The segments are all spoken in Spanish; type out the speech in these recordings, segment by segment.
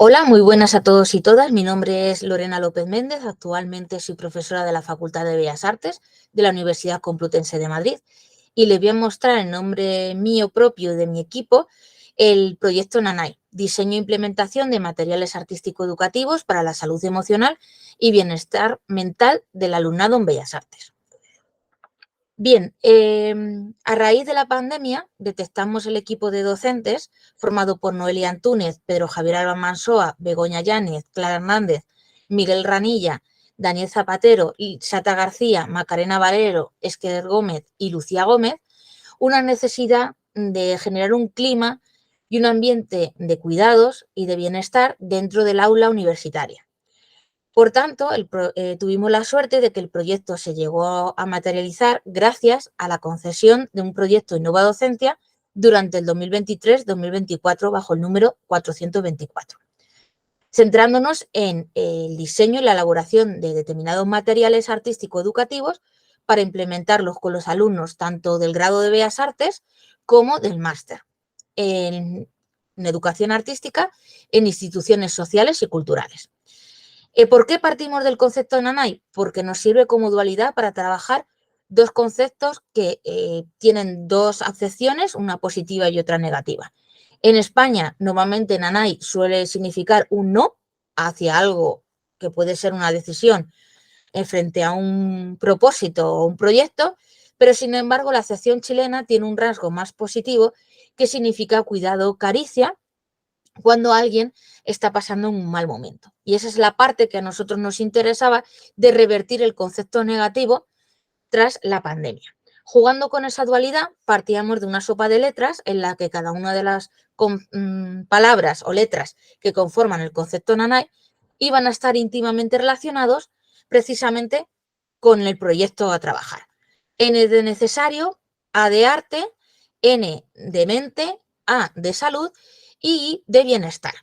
Hola, muy buenas a todos y todas. Mi nombre es Lorena López Méndez. Actualmente soy profesora de la Facultad de Bellas Artes de la Universidad Complutense de Madrid y les voy a mostrar en nombre mío propio y de mi equipo el proyecto NANAI, diseño e implementación de materiales artístico-educativos para la salud emocional y bienestar mental del alumnado en Bellas Artes. Bien, a raíz de la pandemia detectamos el equipo de docentes formado por Noelia Antúnez, Pedro Javier Alba Mansoa, Begoña Yáñez, Clara Hernández, Miguel Ranilla, Daniel Zapatero, Sata García, Macarena Valero, Esquer Gómez y Lucía Gómez, una necesidad de generar un clima y un ambiente de cuidados y de bienestar dentro del aula universitaria. Por tanto, tuvimos la suerte de que el proyecto se llegó a materializar gracias a la concesión de un proyecto Innova Docencia durante el 2023-2024 bajo el número 424, centrándonos en el diseño y la elaboración de determinados materiales artístico-educativos para implementarlos con los alumnos tanto del grado de Bellas Artes como del máster en educación artística en instituciones sociales y culturales. ¿Por qué partimos del concepto de NANAI? Porque nos sirve como dualidad para trabajar dos conceptos que tienen dos acepciones, una positiva y otra negativa. En España, normalmente NANAI suele significar un no hacia algo que puede ser una decisión frente a un propósito o un proyecto, pero sin embargo la acepción chilena tiene un rasgo más positivo que significa cuidado, caricia, cuando alguien está pasando un mal momento. Y esa es la parte que a nosotros nos interesaba de revertir el concepto negativo tras la pandemia. Jugando con esa dualidad, partíamos de una sopa de letras en la que cada una de las palabras o letras que conforman el concepto NANAI iban a estar íntimamente relacionados precisamente con el proyecto a trabajar. N de necesario, A de arte, N de mente, A de salud y de bienestar.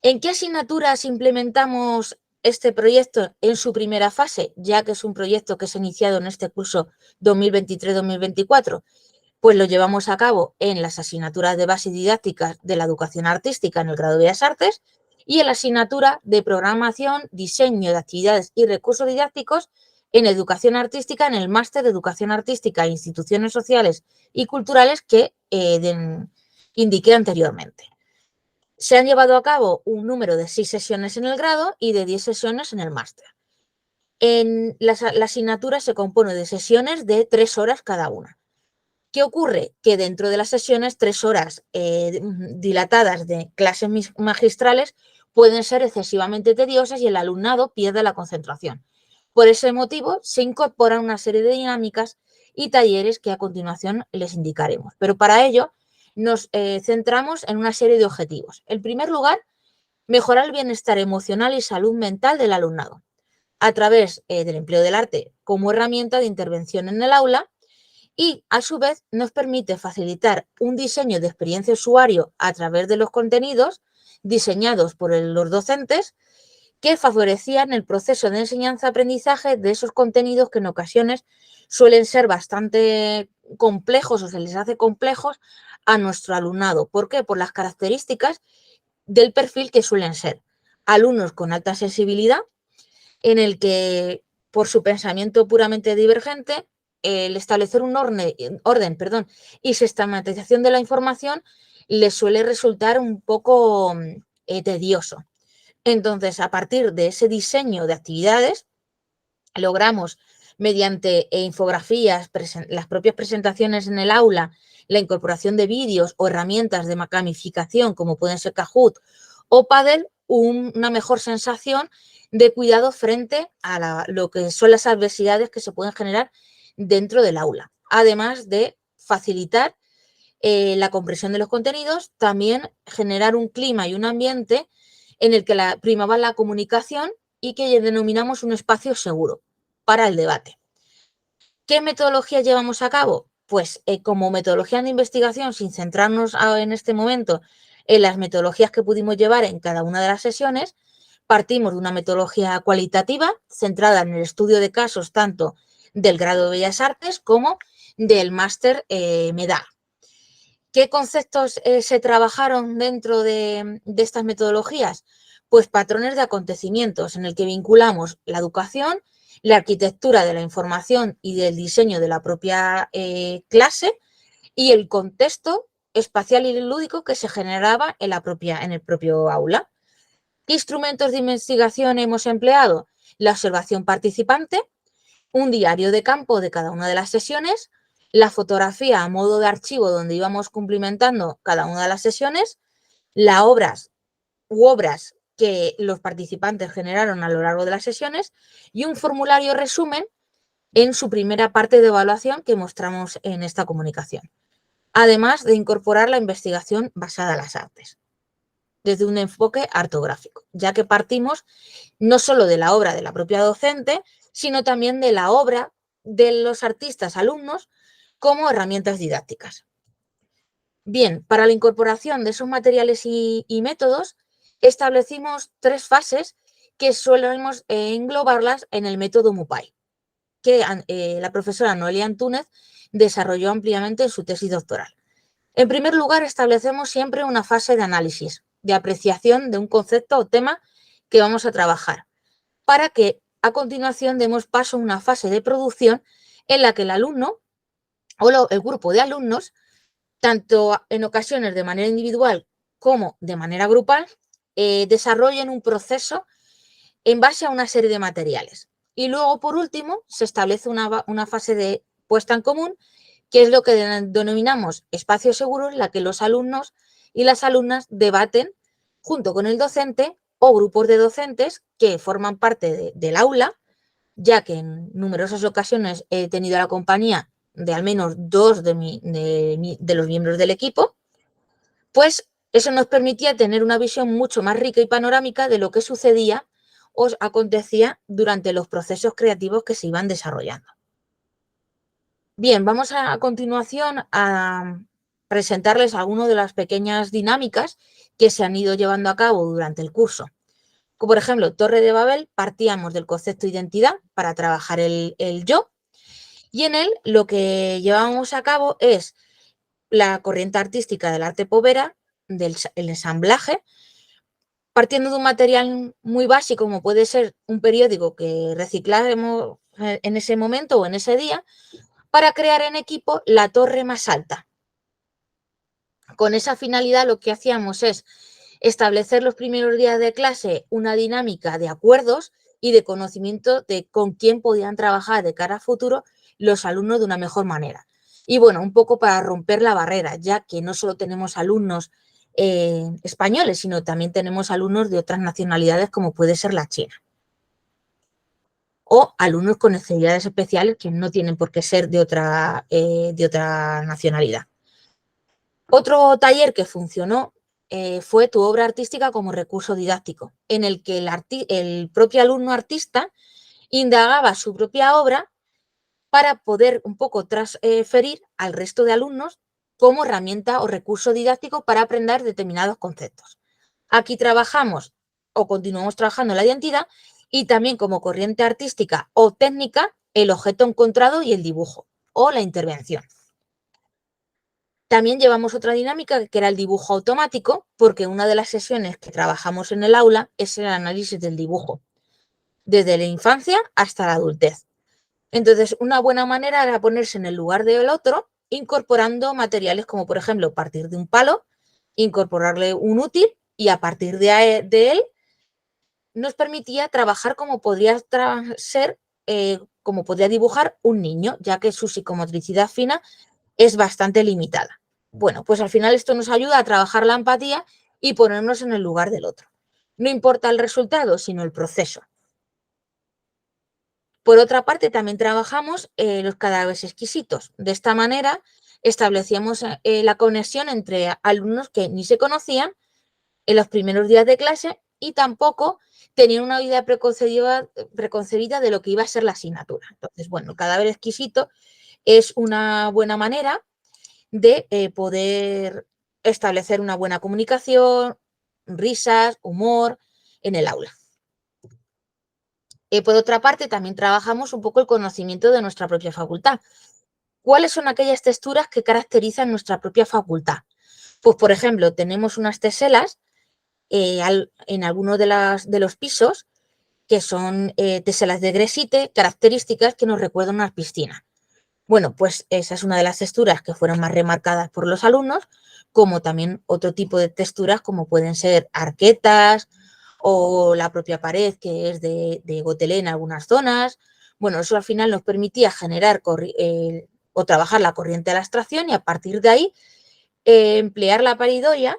¿En qué asignaturas implementamos este proyecto en su primera fase, ya que es un proyecto que se ha iniciado en este curso 2023-2024? Pues lo llevamos a cabo en las asignaturas de base didácticas de la educación artística en el grado de Bellas Artes y en la asignatura de programación, diseño de actividades y recursos didácticos en educación artística en el máster de educación artística e instituciones sociales y culturales que indiqué anteriormente. Se han llevado a cabo un número de 6 sesiones en el grado y de 10 sesiones en el máster. La asignatura se compone de sesiones de 3 horas cada una. ¿Qué ocurre? Que dentro de las sesiones, 3 horas dilatadas de clases magistrales pueden ser excesivamente tediosas y el alumnado pierde la concentración. Por ese motivo, se incorporan una serie de dinámicas y talleres que a continuación les indicaremos. Pero para ello nos centramos en una serie de objetivos. En primer lugar, mejorar el bienestar emocional y salud mental del alumnado a través del empleo del arte como herramienta de intervención en el aula y, a su vez, nos permite facilitar un diseño de experiencia usuario a través de los contenidos diseñados por los docentes que favorecían el proceso de enseñanza-aprendizaje de esos contenidos que en ocasiones suelen ser bastante complejos o se les hace complejos a nuestro alumnado. ¿Por qué? Por las características del perfil que suelen ser alumnos con alta sensibilidad, en el que por su pensamiento puramente divergente, el establecer un orden y sistematización de la información les suele resultar un poco tedioso. Entonces, a partir de ese diseño de actividades, logramos, mediante infografías, las propias presentaciones en el aula, la incorporación de vídeos o herramientas de gamificación, como pueden ser Kahoot o Paddle, una mejor sensación de cuidado frente a lo que son las adversidades que se pueden generar dentro del aula. Además de facilitar la comprensión de los contenidos, también generar un clima y un ambiente en el que primaba la comunicación y que denominamos un espacio seguro para el debate. ¿Qué metodología llevamos a cabo? Pues como metodología de investigación, sin centrarnos en este momento en las metodologías que pudimos llevar en cada una de las sesiones, partimos de una metodología cualitativa centrada en el estudio de casos tanto del grado de Bellas Artes como del máster MEDA. ¿Qué conceptos se trabajaron dentro de estas metodologías? Pues patrones de acontecimientos en el que vinculamos la educación, la arquitectura de la información y del diseño de la propia clase y el contexto espacial y lúdico que se generaba en el propio aula. ¿Qué instrumentos de investigación hemos empleado? La observación participante, un diario de campo de cada una de las sesiones, la fotografía a modo de archivo donde íbamos cumplimentando cada una de las sesiones, las obras que los participantes generaron a lo largo de las sesiones y un formulario resumen en su primera parte de evaluación que mostramos en esta comunicación. Además de incorporar la investigación basada en las artes, desde un enfoque artográfico, ya que partimos no solo de la obra de la propia docente, sino también de la obra de los artistas alumnos como herramientas didácticas. Bien, para la incorporación de esos materiales y métodos, establecimos 3 fases que solemos englobarlas en el método MUPAI, que la profesora Noelia Antúnez desarrolló ampliamente en su tesis doctoral. En primer lugar, establecemos siempre una fase de análisis, de apreciación de un concepto o tema que vamos a trabajar, para que a continuación demos paso a una fase de producción en la que el alumno o el grupo de alumnos, tanto en ocasiones de manera individual como de manera grupal, desarrollen un proceso en base a una serie de materiales. Y luego, por último, se establece una fase de puesta en común, que es lo que denominamos espacio seguro, en la que los alumnos y las alumnas debaten junto con el docente o grupos de docentes que forman parte del aula, ya que en numerosas ocasiones he tenido la compañía de al menos 2 de los miembros del equipo, pues eso nos permitía tener una visión mucho más rica y panorámica de lo que sucedía o acontecía durante los procesos creativos que se iban desarrollando. Bien, vamos a continuación a presentarles algunas de las pequeñas dinámicas que se han ido llevando a cabo durante el curso. Como por ejemplo, Torre de Babel, partíamos del concepto de identidad para trabajar el yo, y en él lo que llevamos a cabo es la corriente artística del arte povera, el ensamblaje, partiendo de un material muy básico como puede ser un periódico que recicláramos en ese momento o en ese día, para crear en equipo la torre más alta. Con esa finalidad lo que hacíamos es establecer los primeros días de clase una dinámica de acuerdos y de conocimiento de con quién podían trabajar de cara a futuro los alumnos de una mejor manera. Y bueno, un poco para romper la barrera, ya que no solo tenemos alumnos españoles, sino también tenemos alumnos de otras nacionalidades como puede ser la china. O alumnos con necesidades especiales que no tienen por qué ser de otra nacionalidad. Otro taller que funcionó fue Tu obra artística como recurso didáctico, en el que el propio alumno artista indagaba su propia obra para poder un poco transferir al resto de alumnos como herramienta o recurso didáctico para aprender determinados conceptos. Aquí trabajamos o continuamos trabajando la identidad y también como corriente artística o técnica el objeto encontrado y el dibujo o la intervención. También llevamos otra dinámica que era el dibujo automático, porque una de las sesiones que trabajamos en el aula es el análisis del dibujo, desde la infancia hasta la adultez. Entonces, una buena manera era ponerse en el lugar del otro, incorporando materiales como, por ejemplo, partir de un palo, incorporarle un útil y a partir de él nos permitía trabajar como podría ser, como podría dibujar un niño, ya que su psicomotricidad fina es bastante limitada. Bueno, pues al final esto nos ayuda a trabajar la empatía y ponernos en el lugar del otro. No importa el resultado, sino el proceso. Por otra parte, también trabajamos los cadáveres exquisitos. De esta manera, establecíamos la conexión entre alumnos que ni se conocían en los primeros días de clase y tampoco tenían una idea preconcebida de lo que iba a ser la asignatura. Entonces, bueno, el cadáver exquisito es una buena manera de poder establecer una buena comunicación, risas, humor en el aula. Por otra parte, también trabajamos un poco el conocimiento de nuestra propia facultad. ¿Cuáles son aquellas texturas que caracterizan nuestra propia facultad? Pues, por ejemplo, tenemos unas teselas en algunos de los pisos que son teselas de gresite, características que nos recuerdan una piscina. Bueno, pues esa es una de las texturas que fueron más remarcadas por los alumnos, como también otro tipo de texturas como pueden ser arquetas o la propia pared que es de gotelé en algunas zonas. Bueno, eso al final nos permitía generar o trabajar la corriente de la abstracción y a partir de ahí emplear la paridoia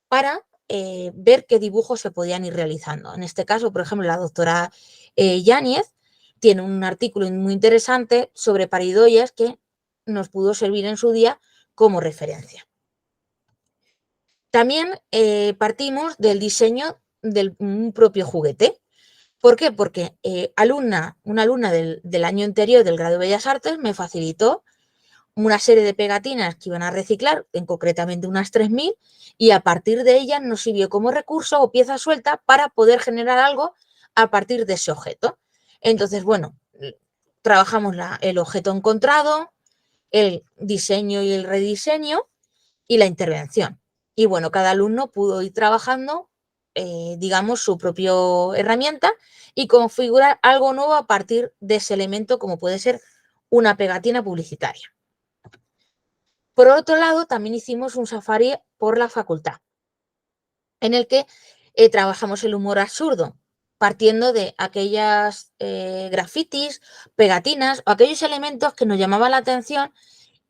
para ver qué dibujos se podían ir realizando. En este caso, por ejemplo, la doctora Yáñez tiene un artículo muy interesante sobre paridoias que nos pudo servir en su día como referencia. También partimos del diseño de un propio juguete. ¿Por qué? Porque una alumna del año anterior del grado de Bellas Artes me facilitó una serie de pegatinas que iban a reciclar, en concretamente unas 3000, y a partir de ellas nos sirvió como recurso o pieza suelta para poder generar algo a partir de ese objeto. Entonces, bueno, trabajamos el objeto encontrado, el diseño y el rediseño y la intervención. Y bueno, cada alumno pudo ir trabajando, digamos, su propia herramienta y configurar algo nuevo a partir de ese elemento, como puede ser una pegatina publicitaria. Por otro lado, también hicimos un safari por la facultad, en el que trabajamos el humor absurdo, partiendo de aquellas grafitis, pegatinas o aquellos elementos que nos llamaban la atención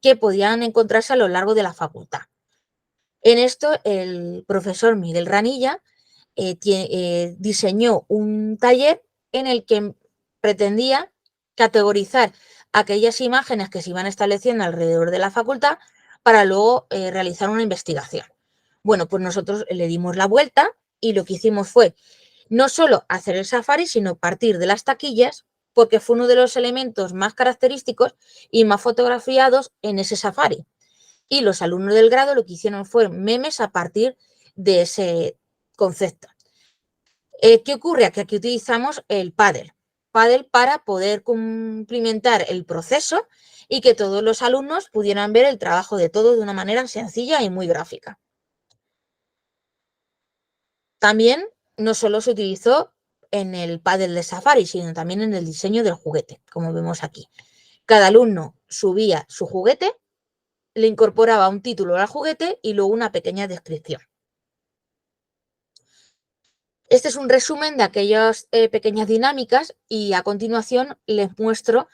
que podían encontrarse a lo largo de la facultad. En esto, el profesor Miguel Ranilla diseñó un taller en el que pretendía categorizar aquellas imágenes que se iban estableciendo alrededor de la facultad para luego realizar una investigación. Bueno, pues nosotros le dimos la vuelta y lo que hicimos fue no solo hacer el safari, sino partir de las taquillas, porque fue uno de los elementos más característicos y más fotografiados en ese safari. Y los alumnos del grado lo que hicieron fue memes a partir de ese concepto. ¿Qué ocurre? Que aquí utilizamos el Paddle para poder cumplimentar el proceso y que todos los alumnos pudieran ver el trabajo de todos de una manera sencilla y muy gráfica. También no solo se utilizó en el Paddle de Safari, sino también en el diseño del juguete, como vemos aquí. Cada alumno subía su juguete, le incorporaba un título al juguete y luego una pequeña descripción. Este es un resumen de aquellas pequeñas dinámicas y a continuación les muestro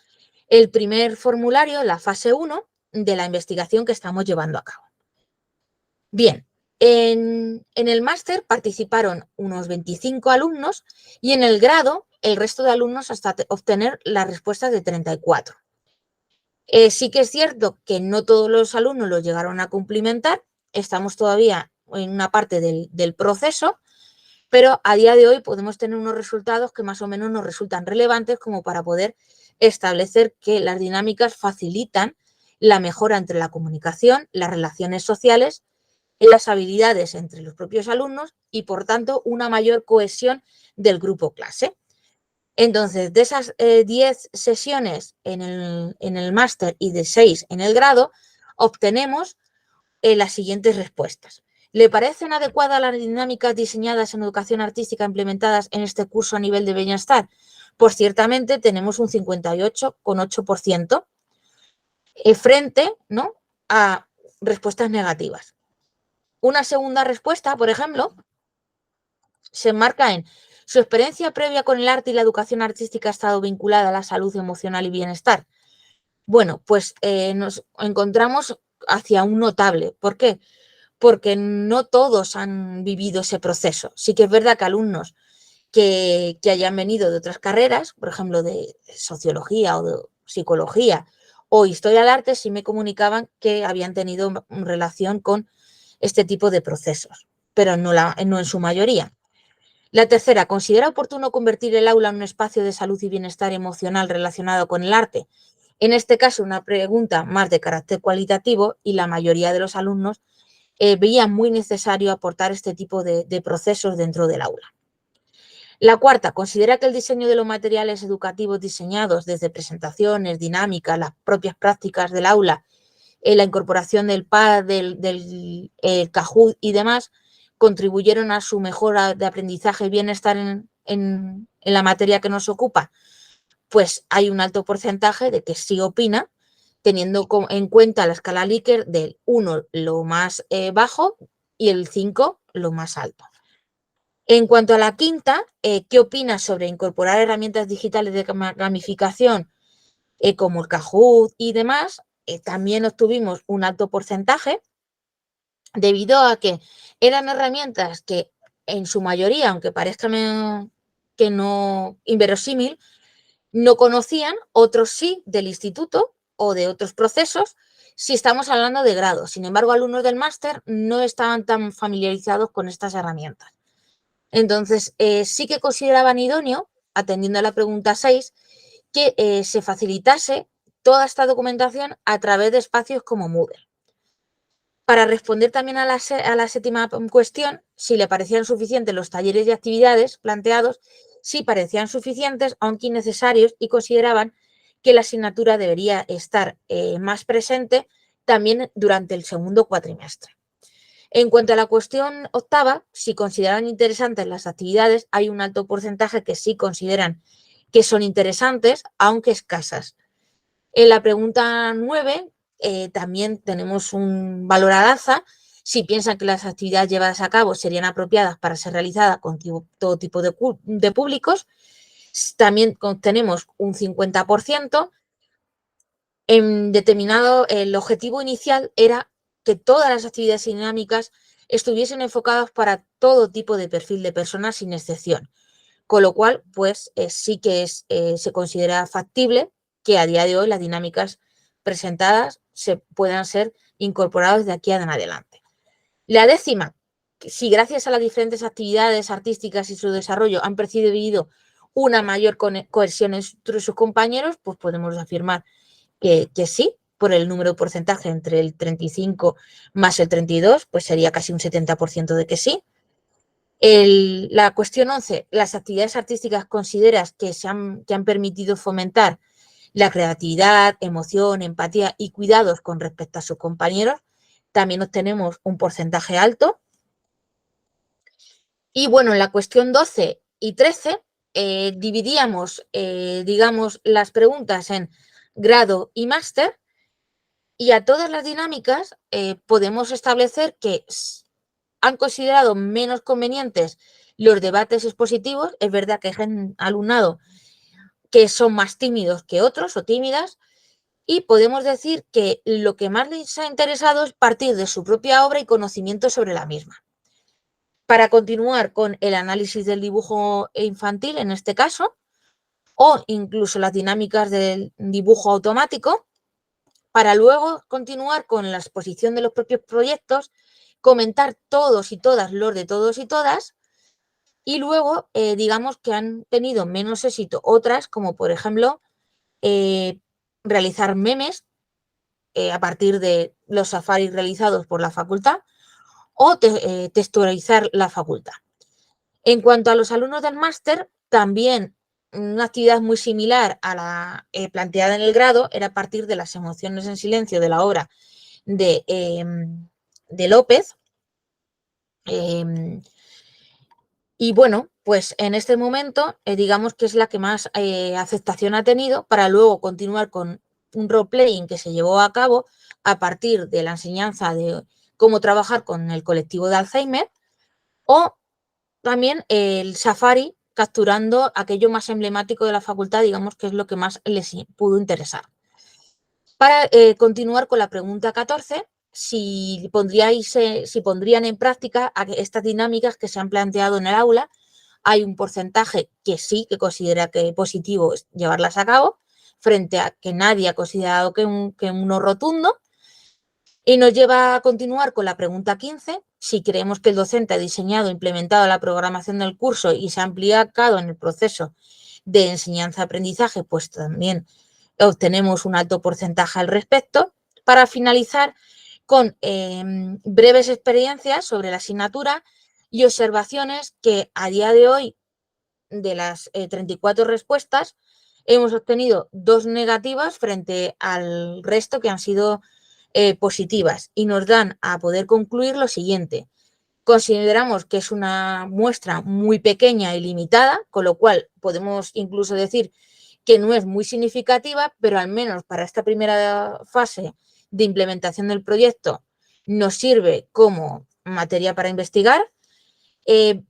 el primer formulario, la fase 1 de la investigación que estamos llevando a cabo. Bien, en el máster participaron unos 25 alumnos y en el grado el resto de alumnos hasta obtener las respuestas de 34. Sí que es cierto que no todos los alumnos lo llegaron a cumplimentar, estamos todavía en una parte del proceso, pero a día de hoy podemos tener unos resultados que más o menos nos resultan relevantes como para poder establecer que las dinámicas facilitan la mejora entre la comunicación, las relaciones sociales, las habilidades entre los propios alumnos y, por tanto, una mayor cohesión del grupo clase. Entonces, de esas 10 sesiones en el máster y de 6 en el grado, obtenemos las siguientes respuestas. ¿Le parecen adecuadas las dinámicas diseñadas en educación artística implementadas en este curso a nivel de bienestar? Pues ciertamente tenemos un 58,8% frente, ¿no?, a respuestas negativas. Una segunda respuesta, por ejemplo, se enmarca en su experiencia previa con el arte y la educación artística ha estado vinculada a la salud emocional y bienestar. Bueno, pues nos encontramos hacia un notable. ¿Por qué? Porque no todos han vivido ese proceso. Sí que es verdad que alumnos que hayan venido de otras carreras, por ejemplo, de sociología o de psicología o historia del arte, sí me comunicaban que habían tenido relación con este tipo de procesos, pero no en su mayoría. La tercera, ¿considera oportuno convertir el aula en un espacio de salud y bienestar emocional relacionado con el arte? En este caso, una pregunta más de carácter cualitativo y la mayoría de los alumnos veían muy necesario aportar este tipo de procesos dentro del aula. La cuarta, considera que el diseño de los materiales educativos diseñados desde presentaciones, dinámicas, las propias prácticas del aula la incorporación del PAD, del Kahoot y demás, contribuyeron a su mejora de aprendizaje y bienestar en la materia que nos ocupa, pues hay un alto porcentaje de que sí opina, teniendo en cuenta la escala Likert del 1 lo más bajo y el 5 lo más alto. En cuanto a la quinta, ¿qué opinas sobre incorporar herramientas digitales de gamificación como el Kahoot y demás? También obtuvimos un alto porcentaje debido a que eran herramientas que en su mayoría, aunque parezca que no inverosímil, no conocían, otros sí, del instituto o de otros procesos, si estamos hablando de grado. Sin embargo, alumnos del máster no estaban tan familiarizados con estas herramientas. Entonces, sí que consideraban idóneo, atendiendo a la pregunta 6, que se facilitase toda esta documentación a través de espacios como Moodle. Para responder también a la séptima cuestión, si le parecían suficientes los talleres y actividades planteados, sí parecían suficientes, aunque innecesarios, y consideraban que la asignatura debería estar más presente también durante el segundo cuatrimestre. En cuanto a la cuestión octava, si consideran interesantes las actividades, hay un alto porcentaje que sí consideran que son interesantes, aunque escasas. En la pregunta 9 también tenemos un valor al alza. Si piensan que las actividades llevadas a cabo serían apropiadas para ser realizadas con todo tipo de públicos, también tenemos un 50%. En determinado, el objetivo inicial era que todas las actividades dinámicas estuviesen enfocadas para todo tipo de perfil de personas sin excepción, con lo cual pues sí que se considera factible que a día de hoy las dinámicas presentadas se puedan ser incorporadas de aquí en adelante. La décima, si gracias a las diferentes actividades artísticas y su desarrollo han percibido una mayor cohesión entre sus compañeros, pues podemos afirmar que sí, por el número de porcentaje entre el 35 más el 32, pues sería casi un 70% de que sí. La cuestión 11, las actividades artísticas consideras que han permitido fomentar la creatividad, emoción, empatía y cuidados con respecto a sus compañeros. También obtenemos un porcentaje alto. Y bueno, en la cuestión 12 y 13 dividíamos, digamos, las preguntas en grado y máster, y a todas las dinámicas podemos establecer que han considerado menos convenientes los debates expositivos. Es verdad que hay alumnado que son más tímidos que otros o tímidas, y podemos decir que lo que más les ha interesado es partir de su propia obra y conocimiento sobre la misma. Para continuar con el análisis del dibujo infantil, en este caso, o incluso las dinámicas del dibujo automático, para luego continuar con la exposición de los propios proyectos, comentar todos y todas los de todos y todas, y luego digamos que han tenido menos éxito otras, como por ejemplo realizar memes a partir de los safaris realizados por la facultad, o textualizar la facultad. En cuanto a los alumnos del máster, también una actividad muy similar a la planteada en el grado era a partir de las emociones en silencio de la obra de López. Y bueno, pues en este momento digamos que es la que más aceptación ha tenido, para luego continuar con un role-playing que se llevó a cabo a partir de la enseñanza de cómo trabajar con el colectivo de Alzheimer, o también el safari capturando aquello más emblemático de la facultad, digamos que es lo que más les pudo interesar. Para continuar con la pregunta 14, si pondrían en práctica estas dinámicas que se han planteado en el aula. Hay un porcentaje que sí, que considera que positivo es llevarlas a cabo, frente a que nadie ha considerado que uno rotundo. Y nos lleva a continuar con la pregunta 15. Si creemos que el docente ha diseñado e implementado la programación del curso y se ha aplicado en el proceso de enseñanza-aprendizaje, pues también obtenemos un alto porcentaje al respecto. Para finalizar con breves experiencias sobre la asignatura y observaciones que a día de hoy, de las 34 respuestas, hemos obtenido 2 negativas frente al resto que han sido positivas y nos dan a poder concluir lo siguiente. Consideramos que es una muestra muy pequeña y limitada, con lo cual podemos incluso decir que no es muy significativa, pero al menos para esta primera fase de implementación del proyecto nos sirve como materia para investigar.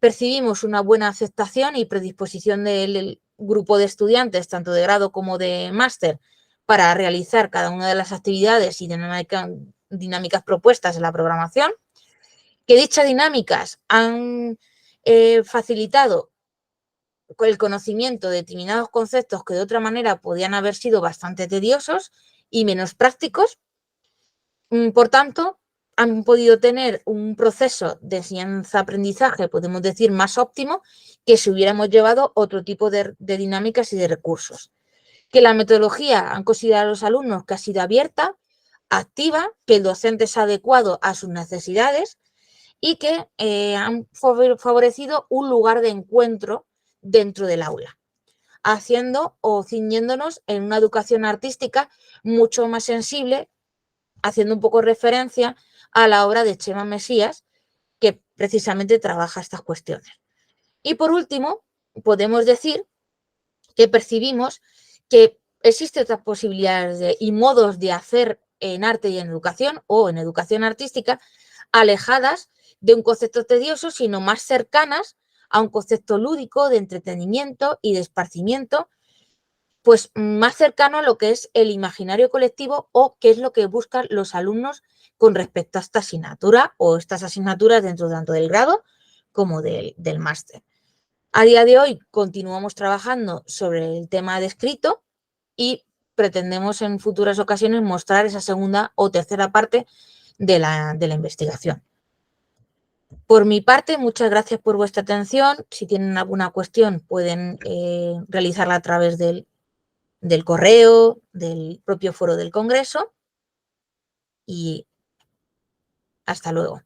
Percibimos una buena aceptación y predisposición del grupo de estudiantes, tanto de grado como de máster, para realizar cada una de las actividades y dinámicas propuestas en la programación, que dichas dinámicas han facilitado el conocimiento de determinados conceptos que de otra manera podían haber sido bastante tediosos y menos prácticos. Por tanto, han podido tener un proceso de enseñanza-aprendizaje, podemos decir, más óptimo que si hubiéramos llevado otro tipo de dinámicas y de recursos. Que la metodología han considerado a los alumnos que ha sido abierta, activa, que el docente es adecuado a sus necesidades y que han favorecido un lugar de encuentro dentro del aula, haciendo o ciñéndonos en una educación artística mucho más sensible, haciendo un poco referencia a la obra de Chema Mesías, que precisamente trabaja estas cuestiones. Y por último, podemos decir que percibimos que existen otras posibilidades y modos de hacer en arte y en educación o en educación artística alejadas de un concepto tedioso, sino más cercanas a un concepto lúdico de entretenimiento y de esparcimiento, pues más cercano a lo que es el imaginario colectivo o qué es lo que buscan los alumnos con respecto a esta asignatura o estas asignaturas dentro tanto del grado como del máster. A día de hoy continuamos trabajando sobre el tema de escrito y pretendemos en futuras ocasiones mostrar esa segunda o tercera parte de la investigación. Por mi parte, muchas gracias por vuestra atención. Si tienen alguna cuestión pueden realizarla a través del correo, del propio foro del Congreso y hasta luego.